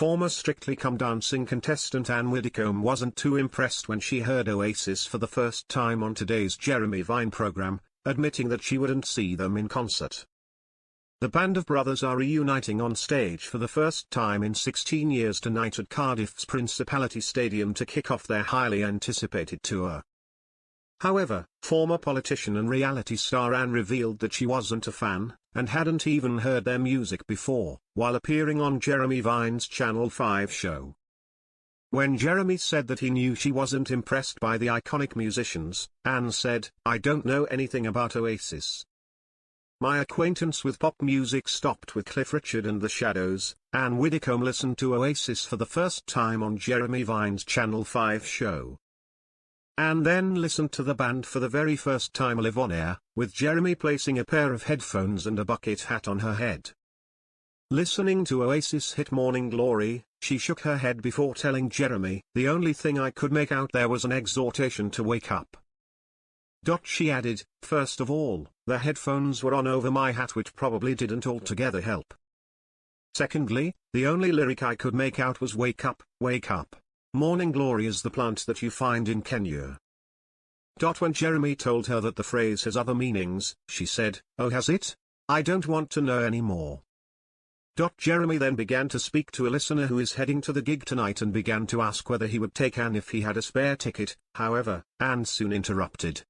Former Strictly Come Dancing contestant Anne Widdecombe wasn't too impressed when she heard Oasis for the first time on today's Jeremy Vine program, admitting that she wouldn't see them in concert. The band of brothers are reuniting on stage for the first time in 16 years tonight at Cardiff's Principality Stadium to kick off their highly anticipated tour. However, former politician and reality star Anne revealed that she wasn't a fan, and hadn't even heard their music before, while appearing on Jeremy Vine's Channel 5 show. When Jeremy said that he knew she wasn't impressed by the iconic musicians, Anne said, "I don't know anything about Oasis. My acquaintance with pop music stopped with Cliff Richard and the Shadows." Anne Widdecombe listened to Oasis for the first time on Jeremy Vine's Channel 5 show. Anne then listened to the band for the very first time live on air, with Jeremy placing a pair of headphones and a bucket hat on her head. Listening to Oasis hit Morning Glory, she shook her head before telling Jeremy, "The only thing I could make out there was an exhortation to wake up." She added, "First of all, the headphones were on over my hat, which probably didn't altogether help. Secondly, the only lyric I could make out was wake up, wake up. Morning Glory is the plant that you find in Kenya." When Jeremy told her that the phrase has other meanings, she said, "Oh, has it? I don't want to know any more." Jeremy then began to speak to a listener who is heading to the gig tonight and began to ask whether he would take Anne if he had a spare ticket. However, Anne soon interrupted.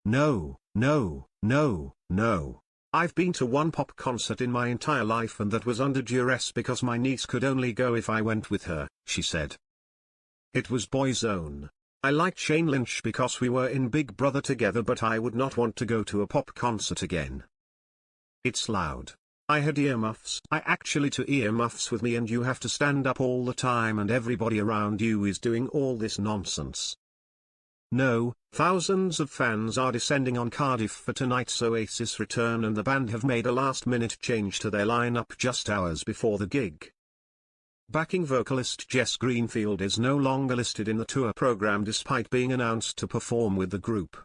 No, no, no, no. I've been to one pop concert in my entire life, and that was under duress because my niece could only go if I went with her," she said. "It was Boyzone. I liked Shane Lynch because we were in Big Brother together, but I would not want to go to a pop concert again. It's loud. I had earmuffs. I actually took earmuffs with me, and you have to stand up all the time and everybody around you is doing all this nonsense. No, thousands of fans are descending on Cardiff for tonight's Oasis return, and the band have made a last-minute change to their lineup just hours before the gig. Backing vocalist Jess Greenfield is no longer listed in the tour program despite being announced to perform with the group.